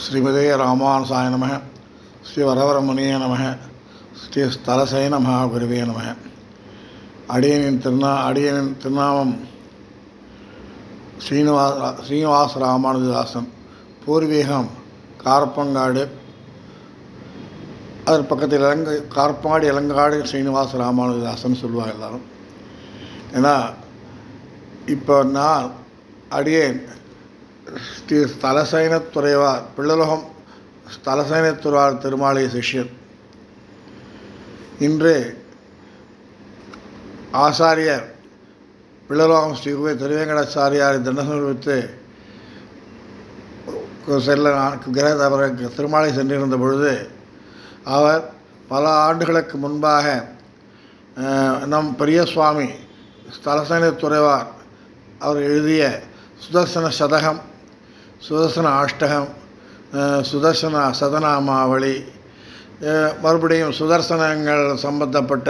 ஸ்ரீமதே ராமானுசாய நம. ஸ்ரீ வரவரமுனிய நம. ஸ்ரீ ஸ்தலசை நம. குருவே நம. அடியனின் திருநாமம் ஸ்ரீனிவாச ராமானுஜதாசன். பூர்வீகம் காரப்பங்காடு. அது பக்கத்தில் காரப்பாடி இளங்காடு ஸ்ரீனிவாச ராமானுஜதாசன் சொல்லுவாங்க எல்லாரும். ஏன்னா இப்போ நான் அடியேன் ஸ்ரீ ஸ்தலசைனத்துறைவார் பிள்ளலோகம் ஸ்தலசைனத்துறைவார் திருமாலய சிஷ்யன். இன்று ஆசாரியர் பிள்ளலோகம் ஸ்ரீ திருவேங்கடாச்சாரியாரை தண்டசமர்ப்பித்து திருமாலை சென்றிருந்த பொழுது அவர் பல ஆண்டுகளுக்கு முன்பாக நம் பெரிய சுவாமி ஸ்தலசைனத்துறைவார் அவர் எழுதிய சுதர்சன சதகம், சுதர்சன அஷ்டகம், சுதர்சன சதநாமாவளி, மறுபடியும் சுதர்சனங்கள் சம்பந்தப்பட்ட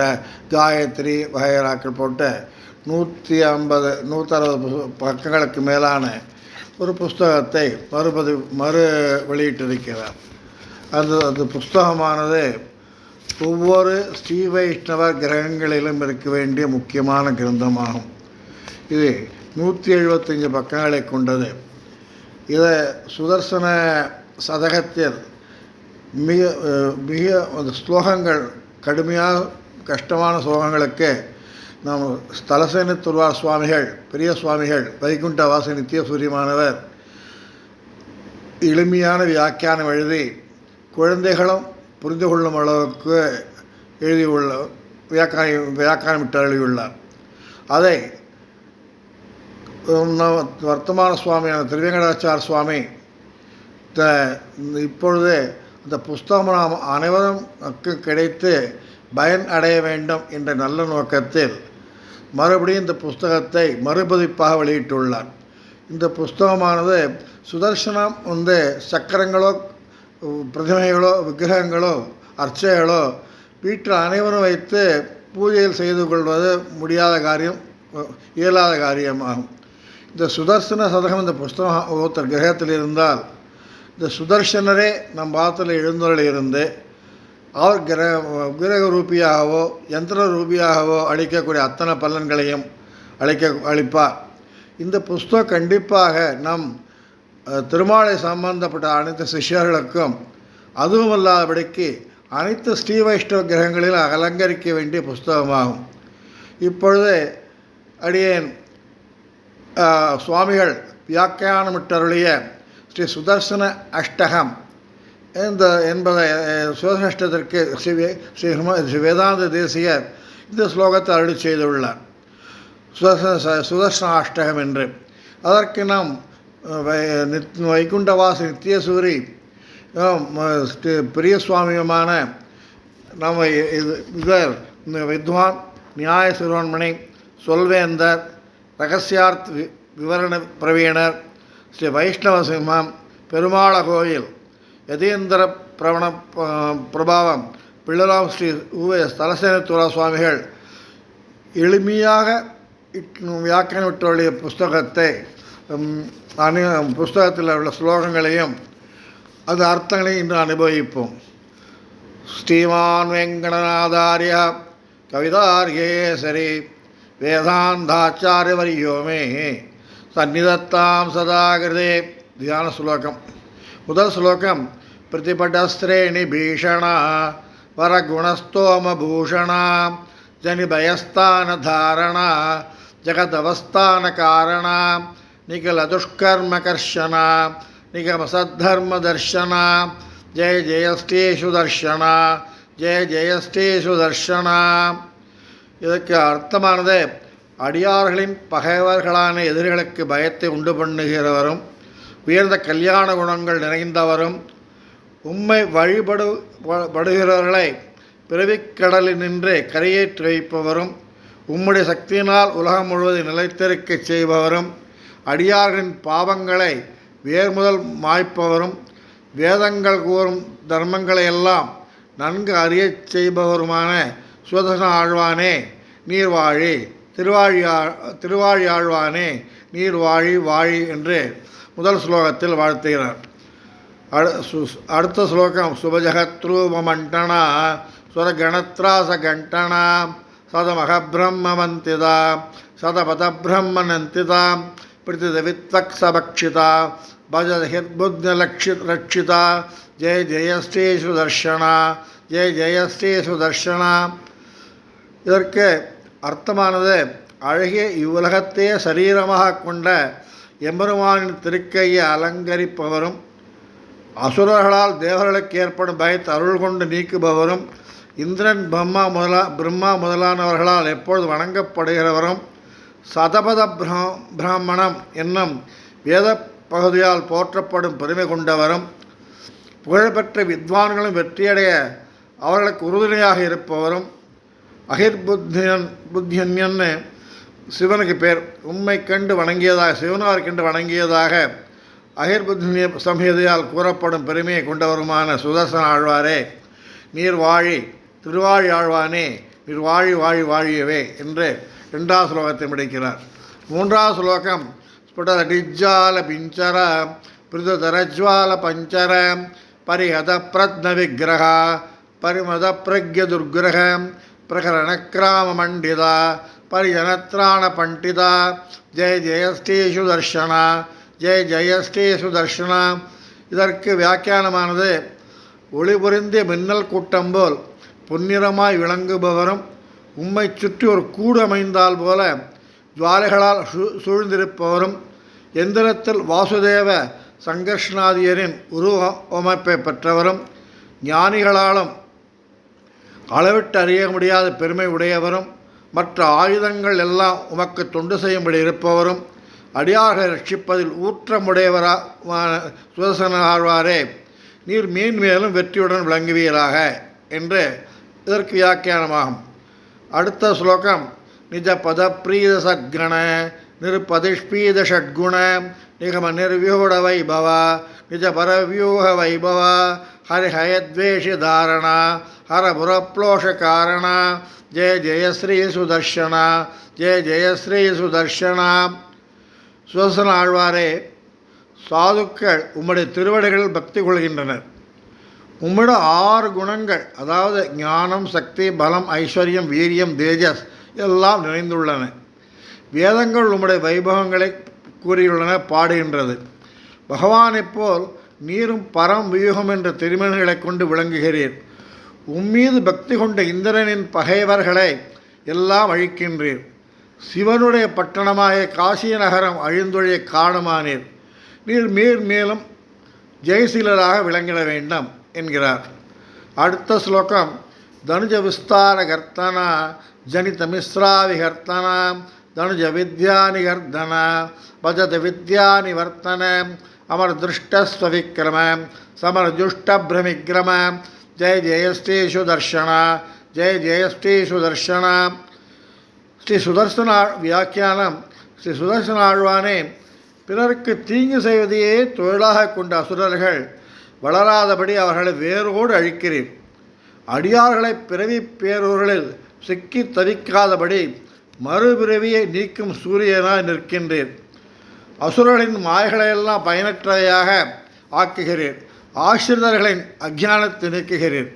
காயத்ரி வகைராக்கள் போட்ட 150-160 பக்கங்களுக்கு மேலான ஒரு புஸ்தகத்தை மறு வெளியிட்டிருக்கிறார். அந்த புஸ்தகமானது ஒவ்வொரு ஸ்ரீ வைஷ்ணவ கிரகங்களிலும் இருக்க வேண்டிய முக்கியமான கிரந்தமாகும். இது 175 பக்கங்களை கொண்டது. இதை சுதர்சன சதகத்தில் மிக ஸ்லோகங்கள் கடுமையாக கஷ்டமான ஸ்லோகங்களுக்கு நாம் ஸ்தலசைனத்துறைவார் சுவாமிகள், பெரிய சுவாமிகள், வைகுண்டவாசி நித்திய சூரியமானவர் எளிமையான வியாக்கியானம் எழுதி குழந்தைகளும் புரிந்து கொள்ளும் அளவுக்கு எழுதியுள்ள வியாக்கியானமிட்டு எழுதியுள்ளார். அதை வர்த்தமான சுவாமியான திருவேங்கடாச்சார சுவாமி இப்பொழுது அந்த புஸ்தகம் நாம் அனைவரும் கிடைத்து பயன் அடைய வேண்டும் என்ற நல்ல நோக்கத்தில் மறுபடியும் இந்த புஸ்தகத்தை மறுபதிப்பாக வெளியிட்டுள்ளார். இந்த புஸ்தகமானது சுதர்சனம் சக்கரங்களோ பிரதிமைகளோ விக்கிரகங்களோ அர்ச்சைகளோ வீட்டில் அனைவரும் வைத்து பூஜையில் செய்து கொள்வது இயலாத காரியமாகும். இந்த சுதர்சன சதகம் இந்த புஸ்தகம் ஒருத்தர் கிரகத்தில் இருந்தால் இந்த சுதர்சனரே நம் பாதத்தில் எழுந்தொருள் இருந்து அவர் கிரக ரூபியாகவோ யந்திர ரூபியாகவோ அளிக்கக்கூடிய அத்தனை பலன்களையும் அளிப்பார். இந்த புஸ்தகம் கண்டிப்பாக நம் திருமாலை சம்பந்தப்பட்ட அனைத்து சிஷ்யர்களுக்கும் அதுவும் அல்லாதபடிக்கு அனைத்து ஸ்ரீ வைஷ்ணவ கிரகங்களிலும் அலங்கரிக்க வேண்டிய புஸ்தகமாகும். இப்பொழுது அடியேன் சுவாமிகள் வியாக்கியானமிட்டருளிய ஸ்ரீ சுதர்சன அஷ்டகம் என்பதை சுதர்சன அஷ்டத்திற்கு ஸ்ரீ வேதாந்த தேசிகர் இந்த ஸ்லோகத்தை அருளி செய்துள்ளார். சுதர்சன அஷ்டகம் என்று. அதற்கு நாம் வைகுண்டவாசி நித்தியசூரி பெரிய சுவாமியுமான நம்ம இவர் வித்வான் நியாய சிரோன்மணி சொல்வேந்தர் ரகசியார்த் விவரண பிரவீணர் ஸ்ரீ வைஷ்ணவ சிம்மம் பெருமாள கோயில் யதீந்திர பிரபாவம் பிள்ளலாம் ஸ்ரீ ஸ்தலசைனத்துறைவார் சுவாமிகள் எளிமையாக வியாக்கியானமிட்டுள்ள புஸ்தகத்தை புஸ்தகத்தில் உள்ள ஸ்லோகங்களையும் அது அர்த்தங்களையும் இன்று அனுபவிப்போம். ஸ்ரீமான் வெங்கடநாதாரிய கவிதார்கேசரி வேதாந்தாச்சாரியவரியோ மே சந்நிதத்தாம் சதாகிருதே. தியான ஸ்லோகம். முதல் ஸ்லோகம். பிரதிபடஸ்திரேணி பீஷணா வரகுணஸ்தோமபூஷணா ஜனிபயஸ்தான தாரணா ஜகதவஸ்தான காரணா நிகலதுஷ்கர்மகர்ஷனா நிகமசத்தர்மதர்ஷனா ஜெய ஜெயஸ்ரீஷு தர்ஷனா ஜெய ஜெயஸ்ரீஷு தர்ஷனா. இதற்கு அர்த்தமானது அடியார்களின் பகைவர்களான எதிரிகளுக்கு பயத்தை உண்டு பண்ணுகிறவரும் உயர்ந்த கல்யாண குணங்கள் நிறைந்தவரும் உம்மை வழிபடுகிறவர்களை பிறவிக்கடலில் நின்று கரையேற்றி வைப்பவரும் உம்முடைய சக்தியினால் உலகம் முழுவதும் நிலைத்திருக்க செய்பவரும் அடியார்களின் பாவங்களை வேர்முதல் மாய்ப்பவரும் வேதங்கள் கூறும் தர்மங்களை எல்லாம் நன்கு அறியச் செய்பவருமான சுதர்சன ஆழ்வானே நீர்வாழி திருவாழி ஆழ்வானே நீர்வாழி வாழி என்று முதல் ஸ்லோகத்தில் வாழ்த்துகிறார். அடுத்த ஸ்லோகம் சுபஜகத்ரூபமண்டனா சுரகணத்ராசகண்டனா சதமகபிரம்மவந்திதா சதபதபிரம்மனந்திதா பிரதிதவித்வக்ஸபக்ஷிதா பஜஹிர்புத்னலக்ஷிதா ஜெய ஜெய ஸ்ரீ சுதர்ஷனா ஜெய ஜெய ஸ்ரீ சுதர்ஷனா. இதற்கு அர்த்தமானது, அழகிய இவ்வுலகத்தையே சரீரமாக கொண்ட எம்பெருமானின் திருக்கையை அலங்கரிப்பவரும் அசுரர்களால் தேவர்களுக்கு ஏற்படும் பயத்தை அருள் கொண்டு நீக்குபவரும் இந்திரன் பிரம்மா முதலானவர்களால் எப்பொழுது வணங்கப்படுகிறவரும் சதபத பிராமணம் என்னும் வேத பகுதியால் போற்றப்படும் பெருமை கொண்டவரும் புகழ்பெற்ற வித்வான்களும் வெற்றியடைய அவர்களுக்கு உறுதுணையாக இருப்பவரும் புத்தியன்யன்னு சிவனுக்கு பேர் உம்மை கண்டு வணங்கியதாக சிவனார் கண்டு வணங்கியதாக அகிர்புத்திய சம்ஹிதையால் கூறப்படும் பெருமையை கொண்டவருமான சுதர்சன ஆழ்வாரே, நீர் வாழி திருவாழி ஆழ்வானே, நீர் வாழி வாழி வாழியவே என்று 2வது ஸ்லோகத்தை முடிக்கிறார். 3வது ஸ்லோகம் ஸ்புடரடிஜ்ஜால பிஞ்சர பிருதரஜ்வால பஞ்சர பரிஹத பிரத்ன விக்கிரக பரிமத பிரக்ய துர்கிரக பிரகரணக்ராம மண்டிதா பரிஜனத்ராண பண்டிதா ஜெய ஜெய ஸ்ரீ சுதர்ஷனா ஜெய ஜெய ஸ்ரீ சுதர்ஷனா. இதற்கு வியாக்கியானமானது, ஒளி பொருந்திய மின்னல் கூட்டம் போல் பொன்னிறமாய் விளங்குபவரும் உம்மை சுற்றி ஒரு கூடு அமைந்தால் போல ஜுவாலைகளால் சூழ்ந்திருப்பவரும் எந்திரத்தில் வாசுதேவ சங்கர்ஷ்ணாதியரின் உருவமைப்பை பெற்றவரும் ஞானிகளாலும் அளவிட்டு அறிய முடியாத பெருமை உடையவரும் மற்ற ஆயுதங்கள் எல்லாம் உமக்கு தொண்டு செய்யும்படி இருப்பவரும் அடியார்களை ரட்சிப்பதில் ஊற்றமுடையவரான சுதர்சன ஆழ்வாரே, நீர் மேன்மேலும் வெற்றியுடன் விளங்குவீராக என்று இதற்கு வியாக்கியானமாகும். அடுத்த ஸ்லோகம் நிஜ பத பிரீத சத்கண நிருபதிஷ்பீத ஷட்குண நிகம நிர்வியூட வைபவ நிஜ பரவியூக வைபவ ஹரிஹயத்வேஷி தாரண ஹரபுரப்ளோஷ காரண ஜெய ஜெய ஸ்ரீ சுதர்ஷனா ஜெய ஜெய ஸ்ரீ சுதர்ஷனா. சுதர்சன ஆழ்வாரே, சாதுக்கள் உம்முடைய திருவடிகளில் பக்தி கொள்கின்றனர். உம்முடைய 6 குணங்கள், அதாவது ஞானம், சக்தி, பலம், ஐஸ்வர்யம், வீரியம், தேஜஸ் எல்லாம் நிறைந்துள்ளன. வேதங்கள் உம்முடைய வைபவங்களை கூறியுள்ளன, பாடுகின்றது. பகவானைப் போல் நீரும் பரம் வியூகம் என்ற திருமணிகளை கொண்டு விளங்குகிறீர். உம்மீது பக்தி கொண்ட இந்திரனின் பகைவர்களை எல்லாம் அழிக்கின்றீர். சிவனுடைய பட்டணமாகிய காசி நகரம் அழிந்தொழிய காரணமானீர். நீர் மேலும் ஜெயசீலராக விளங்கிட வேண்டும் என்கிறார். அடுத்த ஸ்லோகம் தனுஜ விஸ்தார கர்த்தன ஜனித மிஸ்ராவிகர்த்தன தனுஜ வித்யானிகர்தன பஜத வித்யானிவர்த்தன அமர் திருஷ்டஸ்வவிக்ரம சமர் ஜுஷ்டபிரமிக்ரம ஜெய ஜெய ஸ்ரீ சுதர்ஷன ஜெய ஜெய ஸ்ரீ சுதர்ஷன. ஸ்ரீ சுதர்சன வியாக்கியானம். ஸ்ரீ சுதர்சன ஆழ்வானே, பிறருக்கு தீங்கு செய்வதையே தொழிலாக கொண்ட அசுரர்கள் வளராதபடி அவர்களை வேரோடு அழிக்கிறீர். அடியார்களை பிறவி பேரூர்களில் சிக்கி தவிக்காதபடி மறுபிறவியை நீக்கும் சூரியனாய் நிற்கின்றீர். அசுரர்களின் மாயைகளையெல்லாம் பயனற்றவையாக ஆக்குகிறீர். ஆசிரியர்களின் அஞ்ஞானத்தை நீக்குகிறீர்.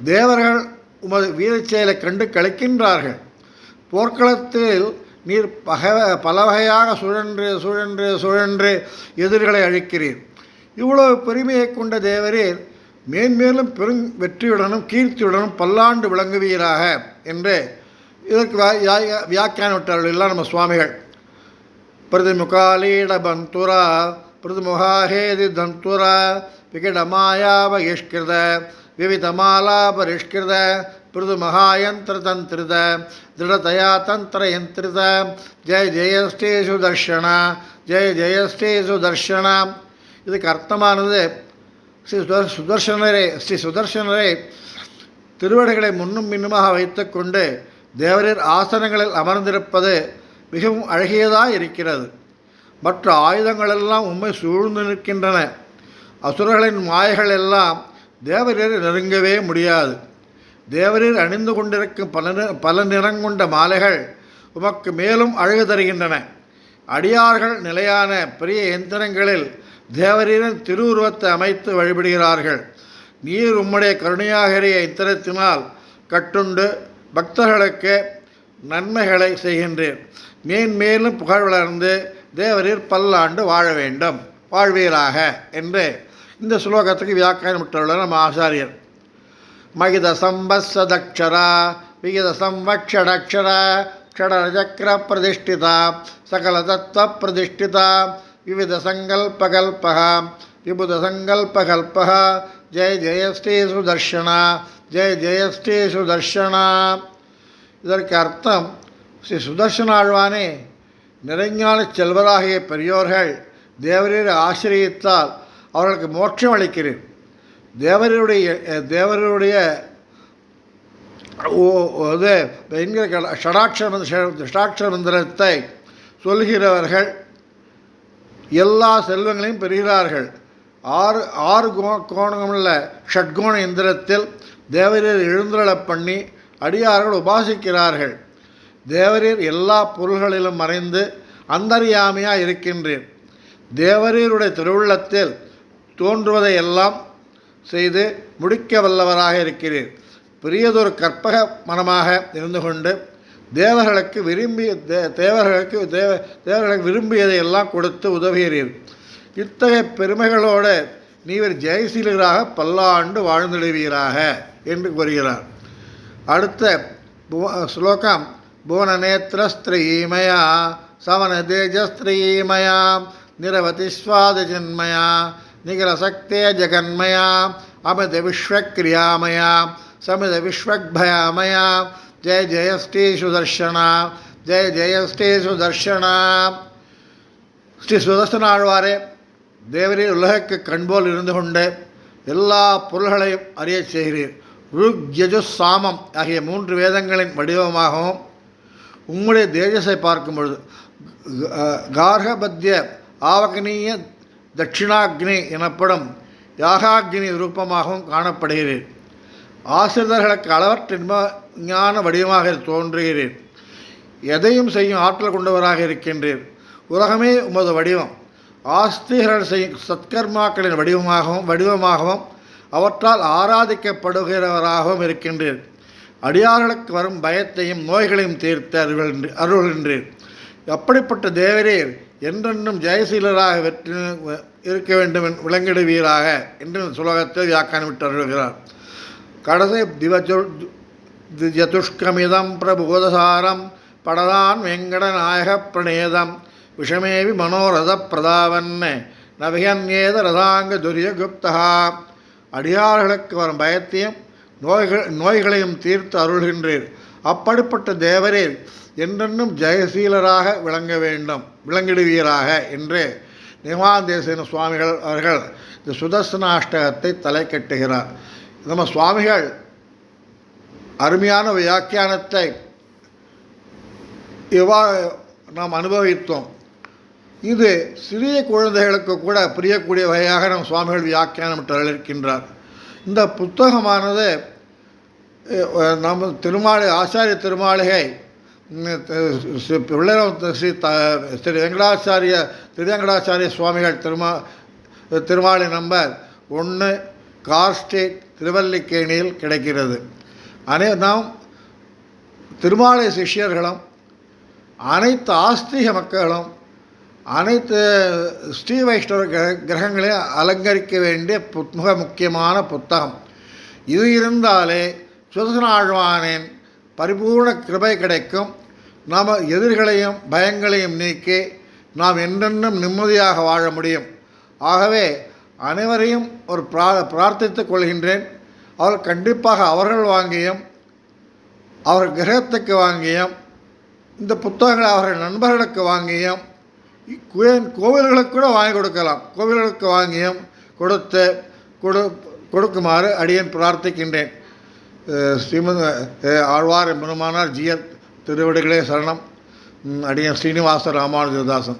தேவர்கள் உமது வீரச் செயலை கண்டு கழிக்கின்றார்கள். போர்க்களத்தில் நீர் பல வகையாக சுழன்று எதிரிகளை அழிக்கிறீர். இவ்வளவு பெருமையை கொண்ட தேவரீர் மேன்மேலும் வெற்றியுடனும் கீர்த்தியுடனும் பல்லாண்டு விளங்குவீராக என்று இதற்கு வியாக்கியானம் விட்டார்கள் எல்லாம் நம்ம சுவாமிகள். பிரதிமுகாலீட பந்துரா பிரதிமுகாஹேதி தந்துரா விகடமாயா பகிஷ்கிருத விவிதமாலா பரிஷ்கிருத பிருது மகாயந்திர தந்திரித திருடதயா தந்திர யந்திரித ஜெய ஜெய ஸ்ரீ சுதர்ஷனா ஜெய ஜெய ஸ்ரீ சுதர்ஷனா. இதுக்கு அர்த்தமானது, ஸ்ரீ சுதர்சனரே திருவடிகளை முன்னும் பின்னுமாக வைத்து கொண்டு தேவரீர் ஆசனங்களில் அமர்ந்திருப்பது மிகவும் அழகியதாக இருக்கிறது. மற்ற ஆயுதங்களெல்லாம் உம்மை சூழ்ந்து நிற்கின்றன. அசுரர்களின் மாயைகள் எல்லாம் தேவரீரை நெருங்கவே முடியாது. தேவரீர் அணிந்து கொண்டிருக்கும் பல நிறங்கொண்ட மாலைகள் உமக்கு மேலும் அழகு தருகின்றன. அடியார்கள் நிலையான பெரிய எந்திரங்களில் தேவரீரின் திருவுருவத்தை அமைத்து வழிபடுகிறார்கள். நீர் உம்முடைய கருணையாகிய இத்தரத்தினால் கட்டுண்டு பக்தர்களுக்கு நன்மைகளை செய்கின்றேன். மேன்மேலும் புகழ் வளர்ந்து தேவரீர் பல்லாண்டு வாழ வேண்டும், வாழ்வீராக என்று இந்த ஸ்லோகத்துக்கு வியாக்கியானமிட்டுள்ளார் நம்ம ஆச்சாரியர். மகித சம்பத்சதக்ஷரா விகித சம்வக்ஷடக்ஷரா ஷடரசக்கர பிரதிஷ்டிதா சகல தத்துவ பிரதிஷ்டிதா விவித சங்கல்பகல்பக விபுத சங்கல்பகல்பக ஜெய ஜெய ஸ்ரீ சுதர்ஷனா ஜெய ஜெய ஸ்ரீ சுதர்ஷனா. இதற்கு அர்த்தம், ஸ்ரீ சுதர்ஷனாழ்வானே நிறைஞான செல்வராகிய பெரியோர்கள் தேவரீரை ஆசிரியத்தால் அவர்களுக்கு மோட்சம் அளிக்கிறேன். தேவருடைய என்கிற ஷடாட்சர மந்திரத்தை சொல்கிறவர்கள் எல்லா செல்வங்களையும் பெறுகிறார்கள். ஆறு கோணமுள்ள ஷட்கோண இந்திரத்தில் தேவரீர் எழுந்தருளப் பண்ணி அடியார்கள் உபாசிக்கிறார்கள். தேவரீர் எல்லா பொருள்களிலும் மறைந்து அந்தர்யாமியாக இருக்கின்றேன். தேவரீருடைய திருவுள்ளத்தில் தோன்றுவதை எல்லாம் செய்து முடிக்க வல்லவராக இருக்கிறீர். பெரியதொரு கற்பக மனமாக இருந்து கொண்டு தேவர்களுக்கு விரும்பியதை எல்லாம் கொடுத்து உதவுகிறீர். இத்தகைய பெருமைகளோடு நீவர் ஜெயசீலராக பல்லாண்டு வாழ்ந்திடுவீராக என்று கூறுகிறார். அடுத்த ஸ்லோகம், புவனநேத்திரஸ்திரீமயா சவனதேஜஸ்திரீமயா நிரவதிஸ்வாதஜன்மயா நிகரசக்தே ஜகன்மயா அமித விஸ்வக்ரியாமயா சமித விஸ்வக்பயாமயா ஜெய ஜெய ஸ்ரீ சுதர்ஷனா ஜெய ஜெய ஸ்ரீ சுதர்ஷனா. ஸ்ரீ சுதர்சனாழ்வாரே, தேவரீர் உலகக்கு கண்போல் இருந்து கொண்டு எல்லா பொருள்களையும் அறிய செய்கிறீர். ருக் யஜுஸ் சாமம் ஆகிய 3 வேதங்களின் வடிவமாகவும் உம்முடைய தேஜஸை பார்க்கும் பொழுது கார்கபத்திய ஆவகனீய தட்சிணாக்னி எனப்படும் யாகாக்னி ரூபமாகவும் காணப்படுகிறீர். ஆசிரியர்களுக்கு அளவற்ற ஞான வடிவமாக தோன்றுகிறீர். எதையும் செய்யும் ஆற்றல் கொண்டவராக இருக்கின்றீர். உலகமே உமது வடிவம். ஆஸ்திகர்கள் செய்யும் சத்கர்மாக்களின் வடிவமாகவும் அவற்றால் ஆராதிக்கப்படுகிறவராகவும் இருக்கின்றீர். அடியார்களுக்கு வரும் பயத்தையும் நோய்களையும் தீர்த்து அருள்கின்றீர். அப்படிப்பட்ட தேவரீர் என்றென்றும் ஜெயசீலராக இருக்க வேண்டும் விளங்கிடுவீராக என்று சுலோகத்தை வியாக்கியானமிட்டு அருள்கிறார். கடைசி திவஜதுஷ்கமிதம் பிரபோதசாரம் படதான் வெங்கடநாயக பிரணேதம் விஷமேவி மனோரத பிரதாவன் நவிகன்யேத ரதாங்க துரியகுப்தா. அடியார்களுக்கு வரும் பயத்தையும் நோய்களையும் தீர்த்து அருள்கின்றீர். அப்படிப்பட்ட தேவரீர் என்றென்னும் ஜெயசீலராக விளங்கிடுவீராக என்று நிகமாந்தேசன சுவாமிகள் அவர்கள் இந்த சுதர்சனாஷ்டகத்தை தலை கட்டுகிறார். நம்ம சுவாமிகள் அருமையான வியாக்கியானத்தை நாம் அனுபவித்தோம். இது சிறிய குழந்தைகளுக்கு கூட புரியக்கூடிய வகையாக நம் சுவாமிகள் வியாக்கியானம் இருக்கின்றார். இந்த புத்தகமானது நம்ம ஆச்சாரிய திருமாளிகை ஸ்ரீ வெங்கடாச்சாரிய சுவாமிகள் திருமாளி நம்பர் 1 கார் ஸ்ட்ரீட் திருவல்லிக்கேணியில் கிடைக்கிறது. நாம் திருமாலை சிஷ்யர்களும் அனைத்து ஆஸ்திக மக்களும் அனைத்து ஸ்ரீ வைஷ்ணவ கிரகங்களையும் அலங்கரிக்க வேண்டிய மிக முக்கியமான புத்தகம் இது. இருந்தாலே சுதர்சனாழ்வானின் பரிபூர்ண கிருபை கிடைக்கும். நாம் எதிர்களையும் பயங்களையும் நீக்கி நாம் என்றென்றும் நிம்மதியாக வாழ முடியும். ஆகவே அனைவரையும் ஒரு பிரார்த்தித்துக் கொள்கின்றேன். அவர் கண்டிப்பாக அவர்கள் வாங்கியும் அவர் கிரகத்துக்கு வாங்கியும் இந்த புத்தகங்களை அவர்கள் நண்பர்களுக்கு வாங்கியும் கோவில்களுக்கு கூட வாங்கி கொடுக்கலாம். கோவில்களுக்கு வாங்கியும் கொடுக்குமாறு அடியேன் பிரார்த்திக்கின்றேன். ஸ்ரீமத் ஆழ்வார் பெருமானார் ஜியர் திருவடிகளே சரணம். அடியன் ஸ்ரீனிவாச ராமானுஜதாசன்.